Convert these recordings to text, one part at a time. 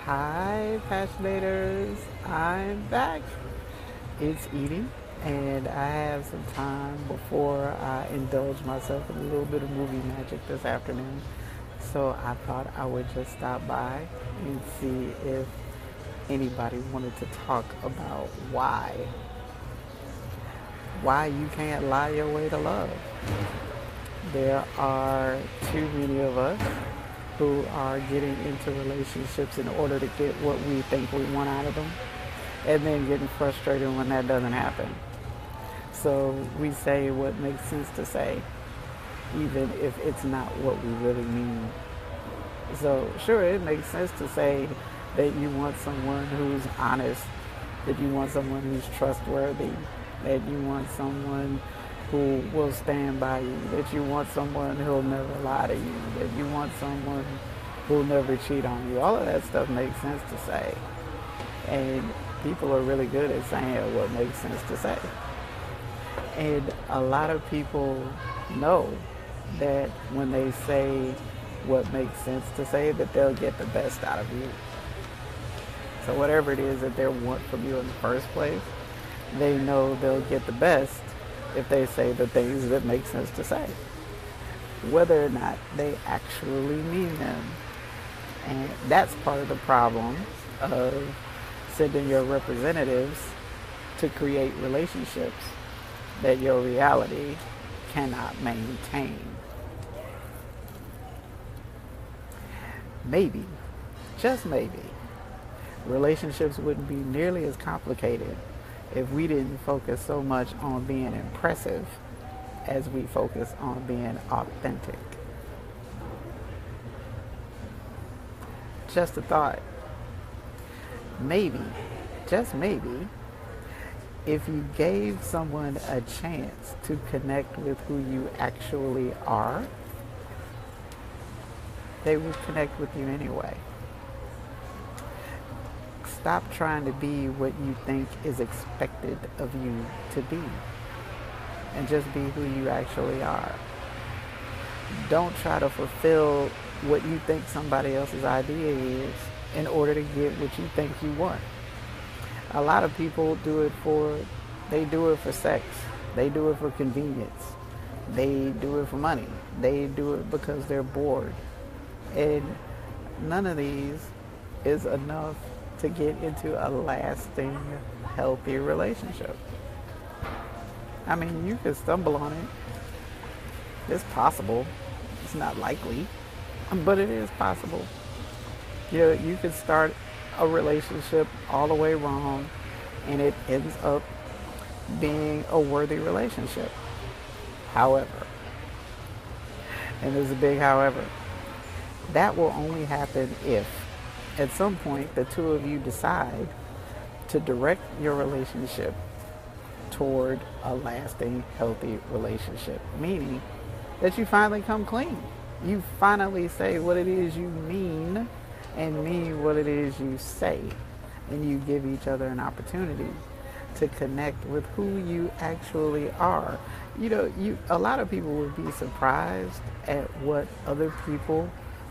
Hi, Passionators. I'm back. It's eating, and I have some time before I indulge myself in a little bit of movie magic this afternoon. So I thought I would just stop by and see if anybody wanted to talk about why you can't lie your way to love. There are too many of us who are getting into relationships in order to get what we think we want out of them, and then getting frustrated when that doesn't happen. So we say what makes sense to say, even if it's not what we really mean. So sure, it makes sense to say that you want someone who's honest, that you want someone who's trustworthy, that you want someone who will stand by you, that you want someone who'll never lie to you, that you want someone who'll never cheat on you. All of that stuff makes sense to say. And people are really good at saying what makes sense to say. And a lot of people know that when they say what makes sense to say, that they'll get the best out of you. So whatever it is that they want from you in the first place, they know they'll get the best if they say the things that make sense to say, whether or not they actually mean them. And that's part of the problem of sending your representatives to create relationships that your reality cannot maintain. Maybe, just maybe, relationships wouldn't be nearly as complicated if we didn't focus so much on being impressive as we focus on being authentic. Just a thought. Maybe, just maybe, if you gave someone a chance to connect with who you actually are, they would connect with you anyway. Stop trying to be what you think is expected of you to be, and just be who you actually are. Don't try to fulfill what you think somebody else's idea is in order to get what you think you want. A lot of people do it for sex. They do it for convenience. They do it for money. They do it because they're bored. And none of these is enough to get into a lasting, healthy relationship. I mean, you could stumble on it. It's possible. It's not likely, but it is possible. You could start a relationship all the way wrong, and it ends up being a worthy relationship. However, and there's a big however, that will only happen if at some point the two of you decide to direct your relationship toward a lasting, healthy relationship. Meaning that you finally come clean. You finally say what it is you mean and mean what it is you say. And you give each other an opportunity to connect with who you actually are. A lot of people would be surprised at what other people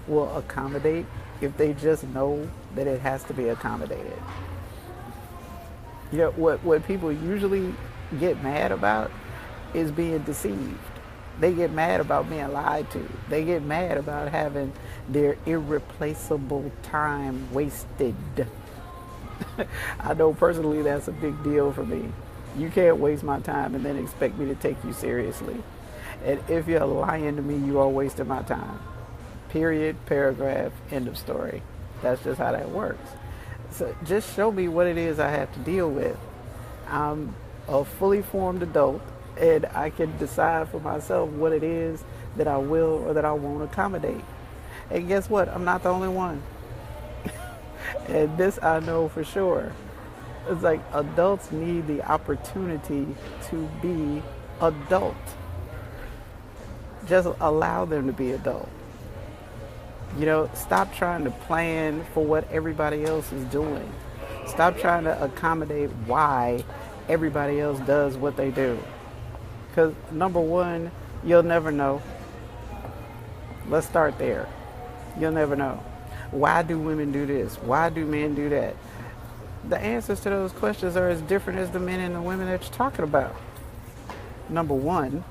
will accommodate if they just know that it has to be accommodated. What people usually get mad about is being deceived. They get mad about being lied to. They get mad about having their irreplaceable time wasted. I know personally that's a big deal for me. You can't waste my time and then expect me to take you seriously. And if you're lying to me, you are wasting my time. Period, paragraph, end of story. That's just how that works. So just show me what it is I have to deal with. I'm a fully formed adult, and I can decide for myself what it is that I will or that I won't accommodate. And guess what? I'm not the only one. And this I know for sure. It's like adults need the opportunity to be adult. Just allow them to be adult. Stop trying to plan for what everybody else is doing. Stop trying to accommodate why everybody else does what they do. Because number one, you'll never know. Let's start there. You'll never know. Why do women do this? Why do men do that? The answers to those questions are as different as the men and the women that you're talking about. Number one.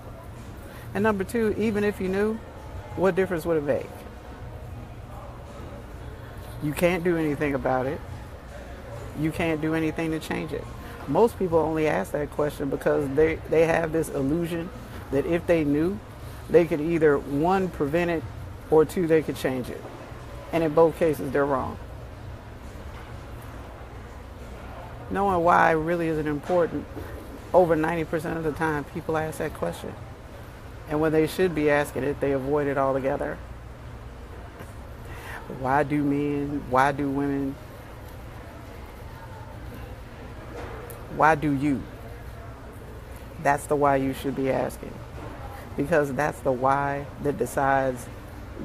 And number two, even if you knew, what difference would it make? You can't do anything about it. You can't do anything to change it. Most people only ask that question because they have this illusion that if they knew, they could either, one, prevent it, or two, they could change it. And in both cases, they're wrong. Knowing why really isn't important. Over 90% of the time, people ask that question. And when they should be asking it, they avoid it altogether. Why do men? Why do women? Why do you? That's the why you should be asking. Because that's the why that decides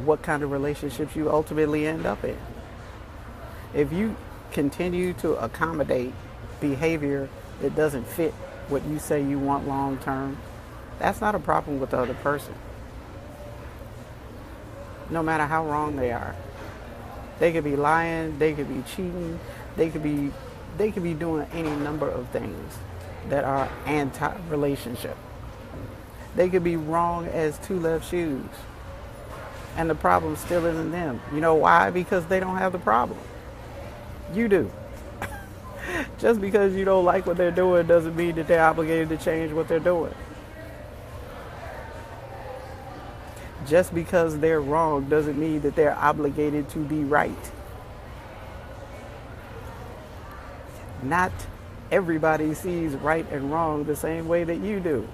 what kind of relationships you ultimately end up in. If you continue to accommodate behavior that doesn't fit what you say you want long term, that's not a problem with the other person. No matter how wrong they are. They could be lying, they could be cheating, they could be doing any number of things that are anti-relationship. They could be wrong as two left shoes. And the problem still isn't them. You know why? Because they don't have the problem. You do. Just because you don't like what they're doing doesn't mean that they're obligated to change what they're doing. Just because they're wrong doesn't mean that they're obligated to be right. Not everybody sees right and wrong the same way that you do.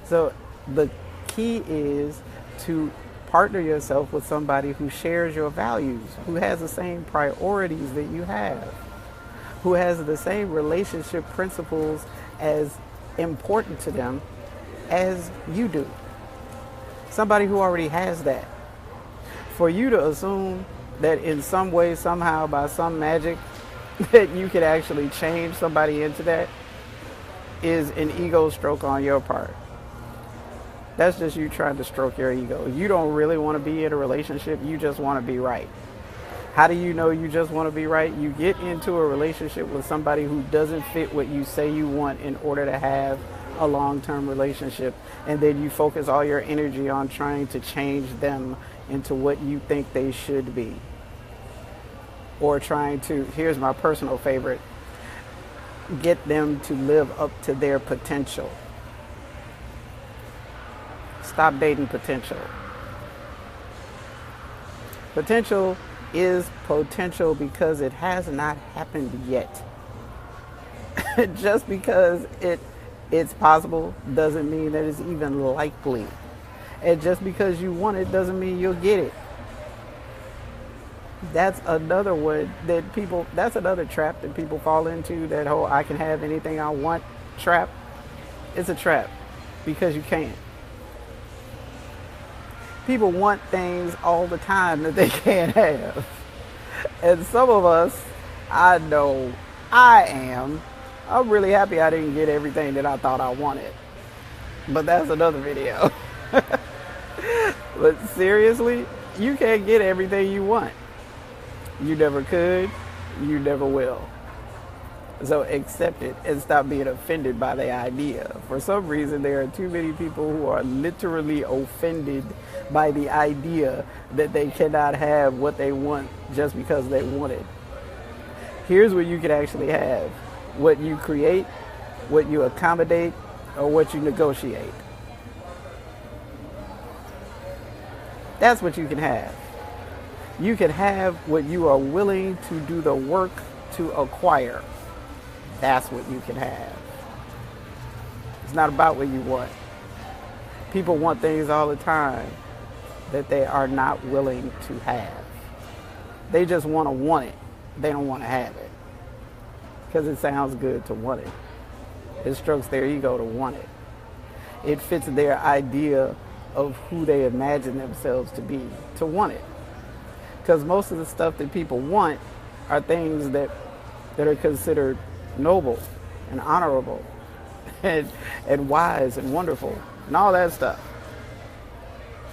So the key is to partner yourself with somebody who shares your values, who has the same priorities that you have, who has the same relationship principles as important to them as you do. Somebody who already has that. For you to assume that in some way, somehow, by some magic, that you could actually change somebody into that is an ego stroke on your part. That's just you trying to stroke your ego. You don't really want to be in a relationship. You just want to be right. How do you know you just want to be right? You get into a relationship with somebody who doesn't fit what you say you want in order to have a long-term relationship. And then you focus all your energy on trying to change them into what you think they should be. Or trying to, here's my personal favorite, get them to live up to their potential. Stop dating potential. Potential is potential because it has not happened yet. Just because it's possible doesn't mean that it's even likely. And just because you want it doesn't mean you'll get it. That's another one that that's another trap that people fall into, that whole I can have anything I want trap. It's a trap because you can't. People want things all the time that they can't have. And some of us, I know I'm really happy I didn't get everything that I thought I wanted. But that's another video. But seriously, you can't get everything you want. You never could, you never will. So accept it and stop being offended by the idea. For some reason, there are too many people who are literally offended by the idea that they cannot have what they want just because they want it. Here's what you can actually have: what you create, what you accommodate, or what you negotiate. That's what you can have. You can have what you are willing to do the work to acquire. That's what you can have. It's not about what you want. People want things all the time that they are not willing to have. They just want it. They don't want to have it. Because it sounds good to want it. It strokes their ego to want it. It fits their idea of who they imagine themselves to be, to want it. Because most of the stuff that people want are things that are considered noble and honorable and wise and wonderful and all that stuff.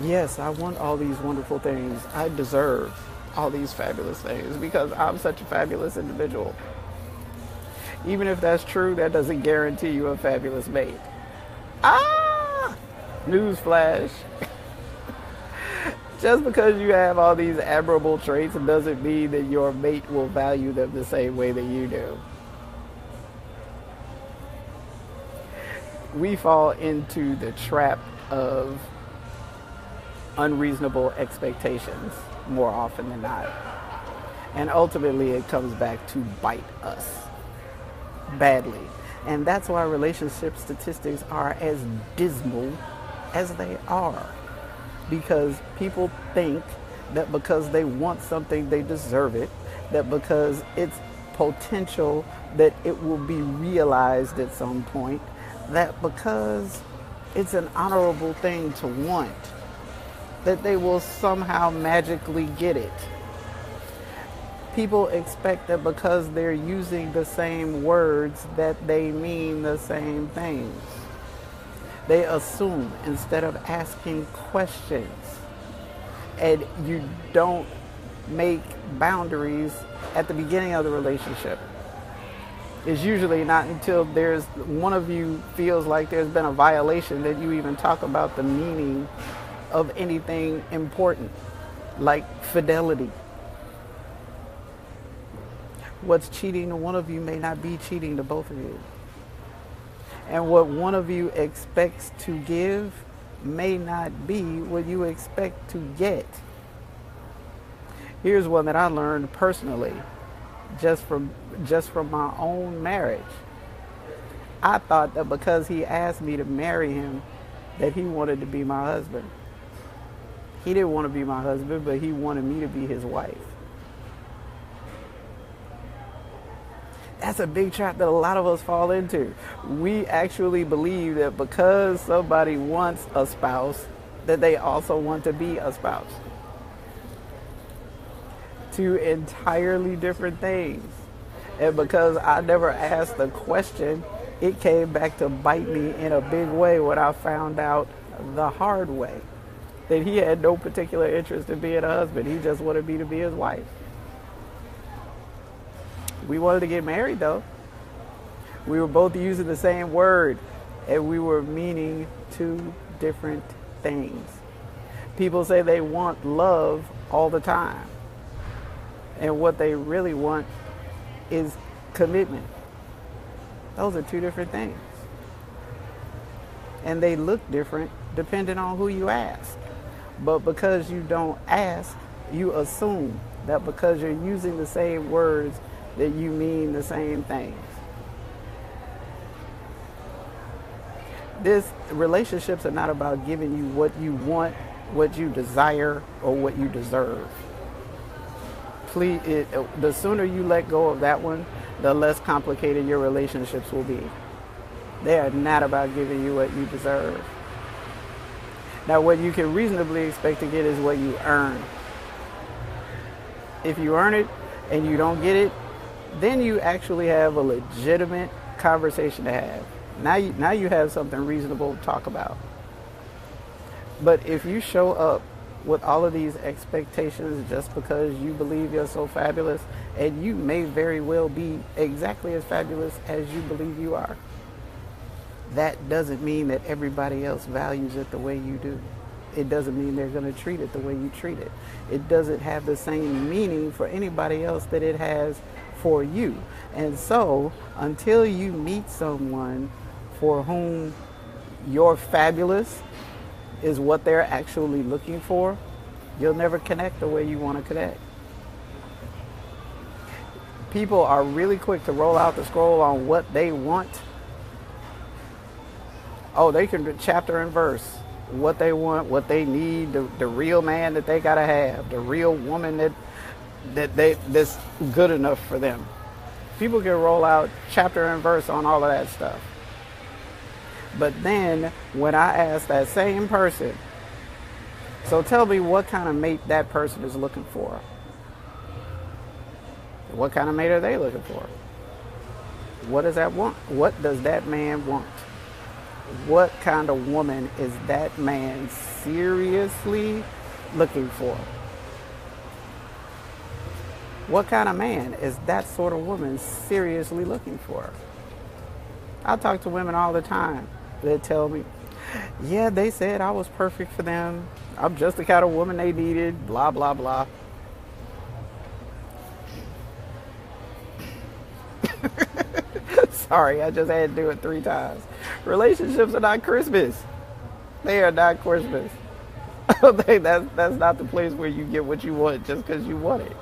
Yes, I want all these wonderful things. I deserve. all these fabulous things because I'm such a fabulous individual. Even if that's true, that doesn't guarantee you a fabulous mate. Ah! Newsflash. Just because you have all these admirable traits doesn't mean that your mate will value them the same way that you do. We fall into the trap of unreasonable expectations more often than not. And ultimately it comes back to bite us badly. And that's why relationship statistics are as dismal as they are. Because people think that because they want something, they deserve it. That because it's potential that it will be realized at some point. That because it's an honorable thing to want, that they will somehow magically get it. People expect that because they're using the same words that they mean the same things. They assume instead of asking questions. And you don't make boundaries at the beginning of the relationship. It's usually not until there's one of you feels like there's been a violation that you even talk about the meaning of anything important, like fidelity. What's cheating to one of you may not be cheating to both of you. And what one of you expects to give may not be what you expect to get. Here's one that I learned personally, just from my own marriage. I thought that because he asked me to marry him, that he wanted to be my husband. He didn't want to be my husband, but he wanted me to be his wife. That's a big trap that a lot of us fall into. We actually believe that because somebody wants a spouse, that they also want to be a spouse. Two entirely different things. And because I never asked the question, it came back to bite me in a big way when I found out the hard way. That he had no particular interest in being a husband. He just wanted me to be his wife. We wanted to get married though. We were both using the same word and we were meaning two different things. People say they want love all the time. And what they really want is commitment. Those are two different things. And they look different depending on who you ask. But because you don't ask, you assume that because you're using the same words that you mean the same things. Relationships are not about giving you what you want, what you desire, or what you deserve. Please, the sooner you let go of that one, the less complicated your relationships will be. They are not about giving you what you deserve. Now, what you can reasonably expect to get is what you earn. If you earn it and you don't get it, then you actually have a legitimate conversation to have. Now you have something reasonable to talk about. But if you show up with all of these expectations just because you believe you're so fabulous, and you may very well be exactly as fabulous as you believe you are, that doesn't mean that everybody else values it the way you do. It doesn't mean they're going to treat it the way you treat it. It doesn't have the same meaning for anybody else that it has for you. And so, until you meet someone for whom you're fabulous is what they're actually looking for, you'll never connect the way you want to connect. People are really quick to roll out the scroll on what they want. Oh, they can chapter and verse what they want, what they need, the real man that they gotta have, the real woman that's good enough for them. People can roll out chapter and verse on all of that stuff. But then when I ask that same person, so tell me what kind of mate that person is looking for. What kind of mate are they looking for? What does that want? What does that man want? What kind of woman is that man seriously looking for? What kind of man is that sort of woman seriously looking for? I talk to women all the time that tell me, yeah, they said I was perfect for them. I'm just the kind of woman they needed, blah, blah, blah. Sorry, I just had to do it 3 times. Relationships are not Christmas. They are not Christmas. I don't think that's not the place where you get what you want just because you want it.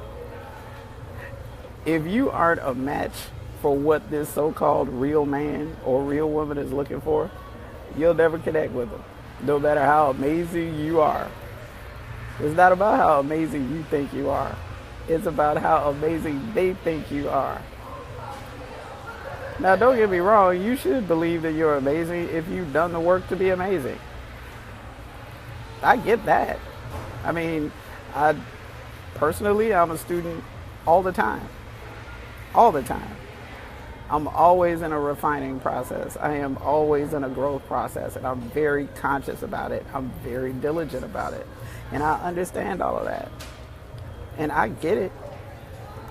If you aren't a match for what this so-called real man or real woman is looking for, you'll never connect with them, no matter how amazing you are. It's not about how amazing you think you are. It's about how amazing they think you are. Now, don't get me wrong, you should believe that you're amazing if you've done the work to be amazing. I get that. I mean, personally, I'm a student all the time. All the time. I'm always in a refining process. I am always in a growth process, and I'm very conscious about it. I'm very diligent about it. And I understand all of that. And I get it.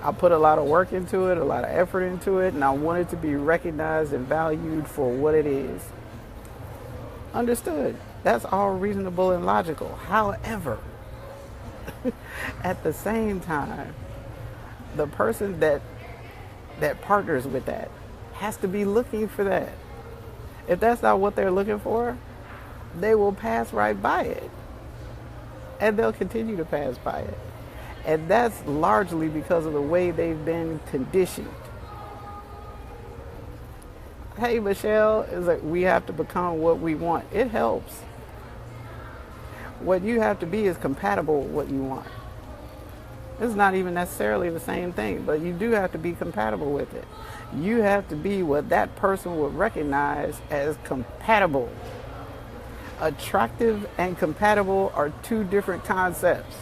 I put a lot of work into it, a lot of effort into it, and I want it to be recognized and valued for what it is. Understood. That's all reasonable and logical. However, at the same time, the person that partners with that has to be looking for that. If that's not what they're looking for, they will pass right by it. And they'll continue to pass by it. And that's largely because of the way they've been conditioned. Hey, Michelle, is like we have to become what we want. It helps. What you have to be is compatible with what you want. It's not even necessarily the same thing, but you do have to be compatible with it. You have to be what that person would recognize as compatible. Attractive and compatible are two different concepts.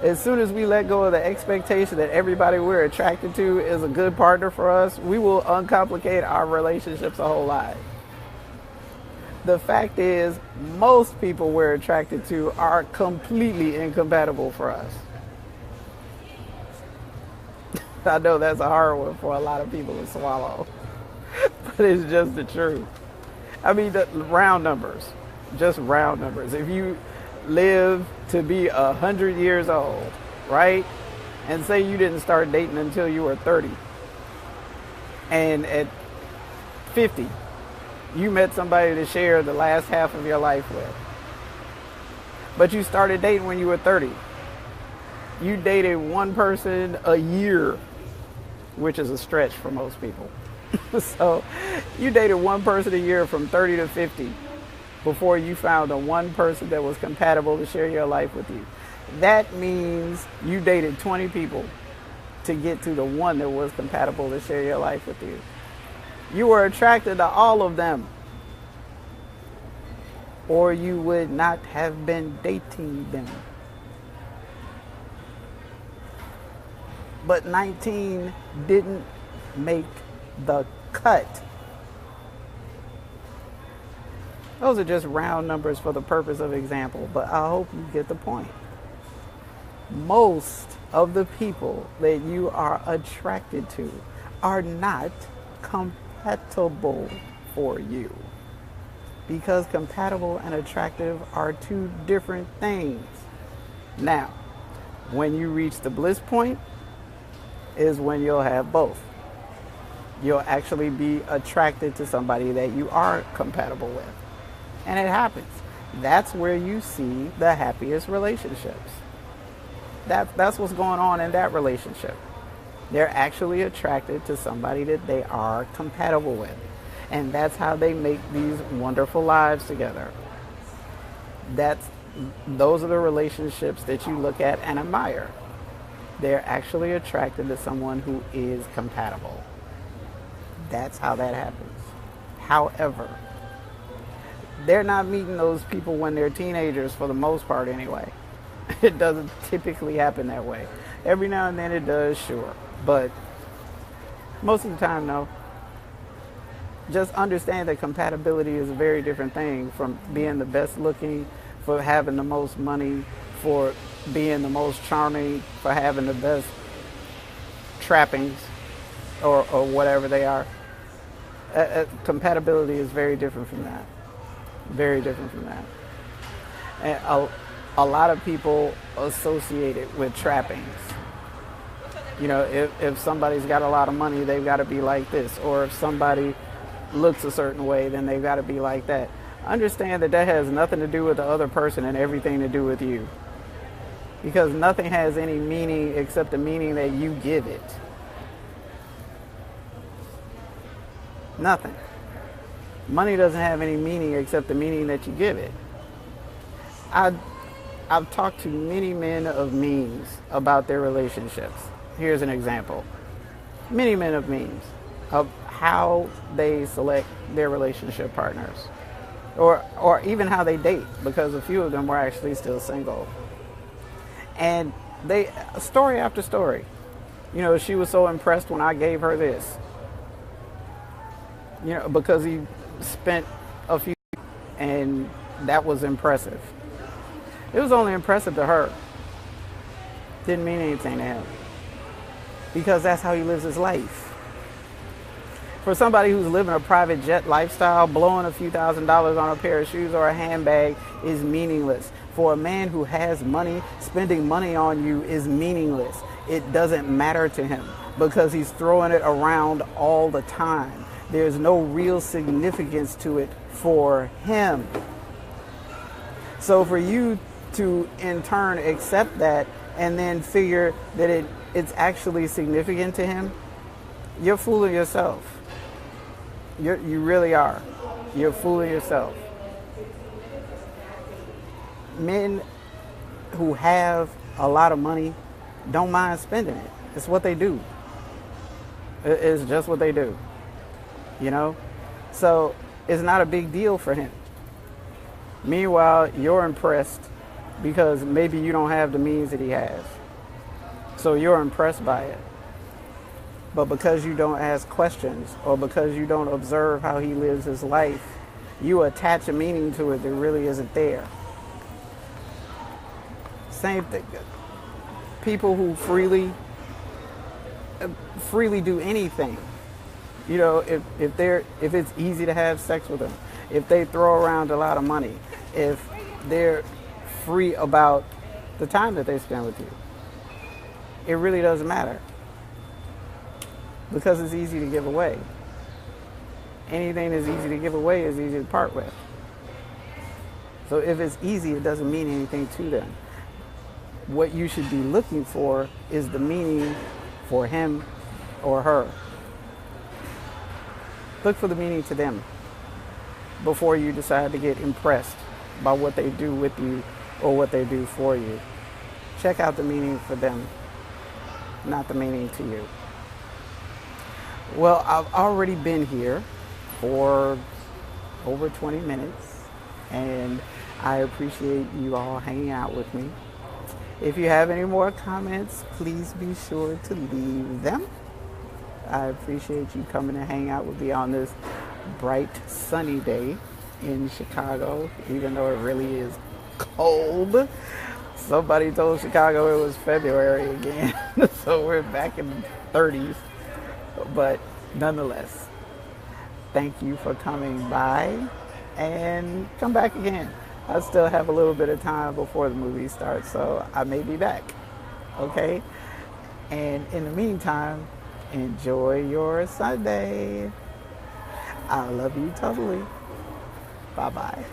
As soon as we let go of the expectation that everybody we're attracted to is a good partner for us, we will uncomplicate our relationships a whole lot. The fact is, most people we're attracted to are completely incompatible for us. I know that's a hard one for a lot of people to swallow, but it's just the truth. I mean, the round numbers, just round numbers. If you live to be 100 years old, right? And say you didn't start dating until you were 30. And at 50, you met somebody to share the last half of your life with. But you started dating when you were 30. You dated one person a year, which is a stretch for most people. So you dated one person a year from 30 to 50 before you found the one person that was compatible to share your life with you. That means you dated 20 people to get to the one that was compatible to share your life with you. You were attracted to all of them, or you would not have been dating them. But 19 didn't make the cut. Those are just round numbers for the purpose of example, but I hope you get the point. Most of the people that you are attracted to are not compatible for you, because compatible and attractive are two different things. Now, when you reach the bliss point is when you'll have both. You'll actually be attracted to somebody that you are compatible with. And it happens. That's where you see the happiest relationships. That's what's going on in that relationship. They're actually attracted to somebody that they are compatible with. And that's how they make these wonderful lives together. Those are the relationships that you look at and admire. They're actually attracted to someone who is compatible. That's how that happens. However, they're not meeting those people when they're teenagers for the most part anyway. It doesn't typically happen that way. Every now and then it does, sure. But most of the time, no. Just understand that compatibility is a very different thing from being the best looking, for having the most money, for being the most charming, for having the best trappings, or whatever they are. Compatibility is very different from that. Very different from that. And a lot of people associate it with trappings. You know, if somebody's got a lot of money, they've got to be like this. Or if somebody looks a certain way, then they've got to be like that. Understand that that has nothing to do with the other person and everything to do with you. Because nothing has any meaning except the meaning that you give it. Nothing. Money doesn't have any meaning except the meaning that you give it. I've talked to many men of means about their relationships. Here's an example. Many men of means of how they select their relationship partners. Or even how they date, because a few of them were actually still single. And they, story after story, you know, she was so impressed when I gave her this. You know, because he spent a few, and that was impressive. It was only impressive to her. Didn't mean anything to him. Because that's how he lives his life. For somebody who's living a private jet lifestyle, blowing a few $1,000s on a pair of shoes or a handbag is meaningless. For a man who has money, spending money on you is meaningless. It doesn't matter to him because he's throwing it around all the time. There's no real significance to it for him. So for you to in turn accept that and then figure that it's actually significant to him, you're fooling yourself. You really are. You're fooling yourself. Men who have a lot of money don't mind spending it. It's what they do. It's just what they do. You know? So it's not a big deal for him. Meanwhile, you're impressed because maybe you don't have the means that he has. So you're impressed by it. But because you don't ask questions or because you don't observe how he lives his life, you attach a meaning to it that really isn't there. Same thing. People who freely do anything. You know, if it's easy to have sex with them, if they throw around a lot of money, if they're free about the time that they spend with you, it really doesn't matter. Because it's easy to give away. Anything that's easy to give away is easy to part with. So if it's easy, it doesn't mean anything to them. What you should be looking for is the meaning for him or her. Look for the meaning to them before you decide to get impressed by what they do with you or what they do for you. Check out the meaning for them, not the meaning to you. Well, I've already been here for over 20 minutes, and I appreciate you all hanging out with me. If you have any more comments, please be sure to leave them. I appreciate you coming to hang out with me on this bright, sunny day in Chicago, even though it really is cold. Somebody told Chicago it was February again, so we're back in the 30s. But nonetheless, thank you for coming by, and come back again. I still have a little bit of time before the movie starts, so I may be back. Okay? And in the meantime, enjoy your Sunday. I love you totally. Bye-bye.